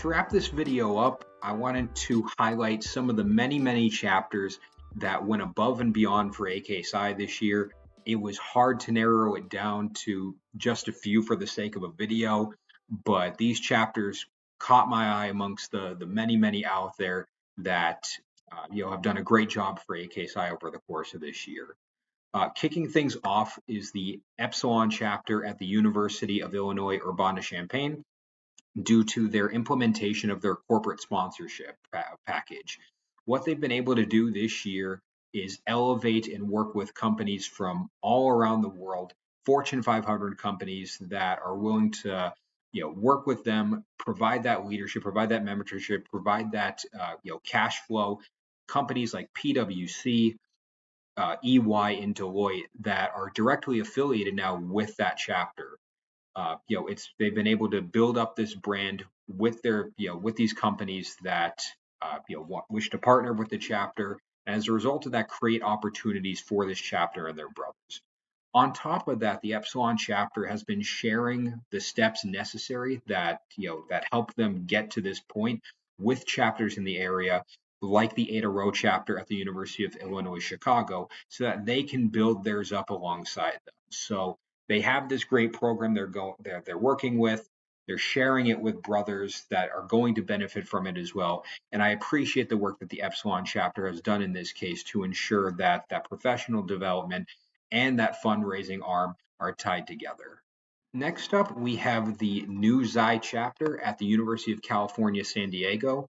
To wrap this video up, I wanted to highlight some of the many chapters that went above and beyond for AKSI this year. It was hard to narrow it down to just a few for the sake of a video, but these chapters caught my eye amongst the many out there that have done a great job for AKSI over the course of this year. Kicking things off is the Epsilon chapter at the University of Illinois Urbana-Champaign, due to their implementation of their corporate sponsorship package. What they've been able to do this year is elevate and work with companies from all around the world, Fortune 500 companies that are willing to work with them, provide that leadership, provide that mentorship, provide that cash flow. Companies like PwC, EY, and Deloitte that are directly affiliated now with that chapter. They've been able to build up this brand with with these companies that wish to partner with the chapter, and as a result of that, create opportunities for this chapter and their brothers. On top of that, the Epsilon chapter has been sharing the steps necessary that help them get to this point with chapters in the area, like the Ada Row chapter at the University of Illinois Chicago, so that they can build theirs up alongside them. So they have this great program they're working with. They're sharing it with brothers that are going to benefit from it as well. And I appreciate the work that the Epsilon chapter has done in this case to ensure that that professional development and that fundraising arm are tied together. Next up, we have the New Xi chapter at the University of California, San Diego.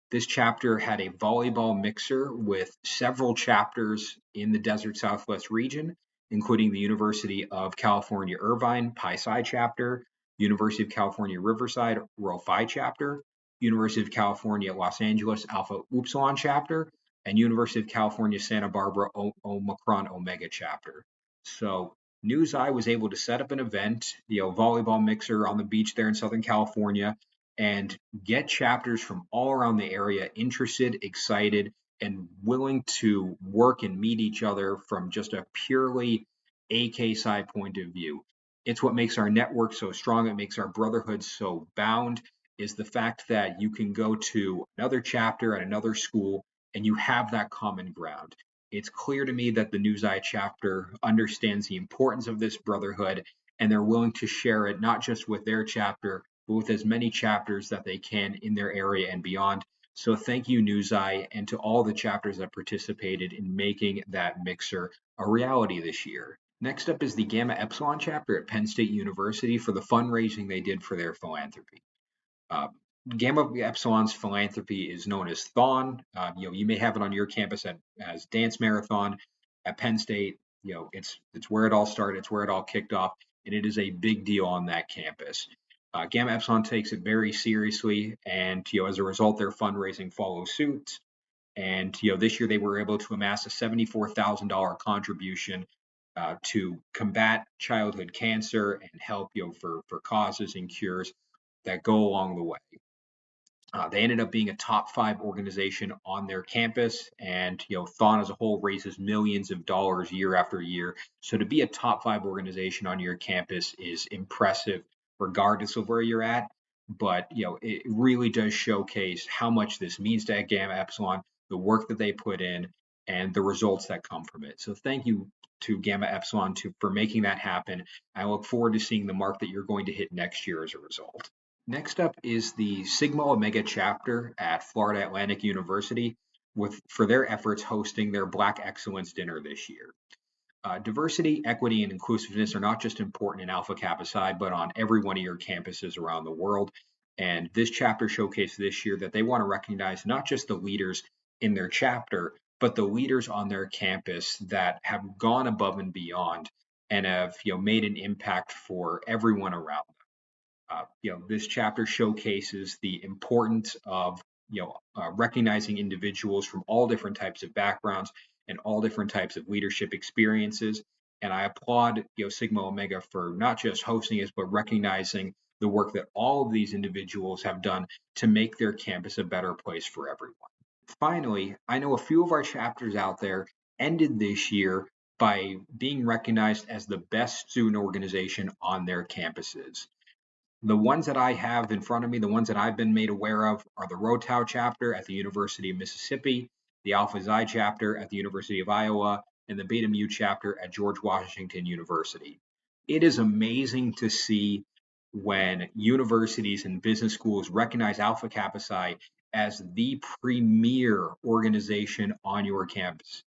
This chapter had a volleyball mixer with several chapters in the Desert Southwest region, including the University of California, Irvine, Pi Psi chapter, University of California, Riverside, Rho Phi chapter, University of California, Los Angeles, Alpha Upsilon chapter, and University of California, Santa Barbara, Omicron Omega chapter. So New Xi was able to set up an event, volleyball mixer on the beach there in Southern California, and get chapters from all around the area interested, excited, and willing to work and meet each other from just a purely AKSI point of view. It's what makes our network so strong. It makes our brotherhood so bound, is the fact that you can go to another chapter at another school and you have that common ground. It's clear to me that the New Xi chapter understands the importance of this brotherhood, and they're willing to share it not just with their chapter, but with as many chapters that they can in their area and beyond. So thank you, New Xi, and to all the chapters that participated in making that mixer a reality this year. Next up is the Gamma Epsilon chapter at Penn State University for the fundraising they did for their philanthropy. Gamma Epsilon's philanthropy is known as Thon. You may have it on your campus as Dance Marathon. At Penn State, it's where it all started. It's where it all kicked off, and it is a big deal on that campus. Gamma Epsilon takes it very seriously, and as a result, their fundraising follows suit. And this year they were able to amass a $74,000 contribution to combat childhood cancer and help for causes and cures that go along the way. They ended up being a top 5 organization on their campus, and Thon as a whole raises millions of dollars year after year. So to be a top 5 organization on your campus is impressive, regardless of where you're at. But it really does showcase how much this means to Gamma Epsilon, the work that they put in, and the results that come from it. So thank you to Gamma Epsilon for making that happen. I look forward to seeing the mark that you're going to hit next year as a result. Next up is the Sigma Omega chapter at Florida Atlantic University for their efforts hosting their Black Excellence Dinner this year. Diversity, equity, and inclusiveness are not just important in Alpha Kappa Psi, but on every one of your campuses around the world. And this chapter showcased this year that they want to recognize not just the leaders in their chapter, but the leaders on their campus that have gone above and beyond and have made an impact for everyone around them. This chapter showcases the importance of recognizing individuals from all different types of backgrounds and all different types of leadership experiences. And I applaud Sigma Omega for not just hosting it, but recognizing the work that all of these individuals have done to make their campus a better place for everyone. Finally, I know a few of our chapters out there ended this year by being recognized as the best student organization on their campuses. The ones that I have in front of me, the ones that I've been made aware of, are the Rotau chapter at the University of Mississippi, the Alpha Xi chapter at the University of Iowa, and the Beta Mu chapter at George Washington University. It is amazing to see when universities and business schools recognize Alpha Kappa Psi as the premier organization on your campus.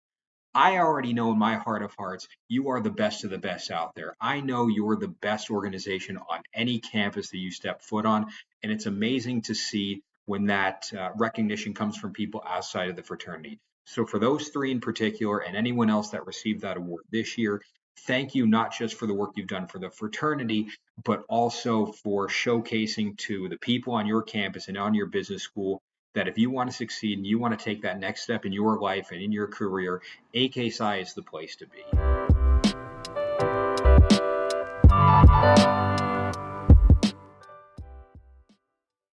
I already know in my heart of hearts, you are the best of the best out there. I know you're the best organization on any campus that you step foot on. And it's amazing to see when that recognition comes from people outside of the fraternity. So, for those three in particular, and anyone else that received that award this year, thank you not just for the work you've done for the fraternity, but also for showcasing to the people on your campus and on your business school that if you want to succeed and you want to take that next step in your life and in your career, AK Psi is the place to be.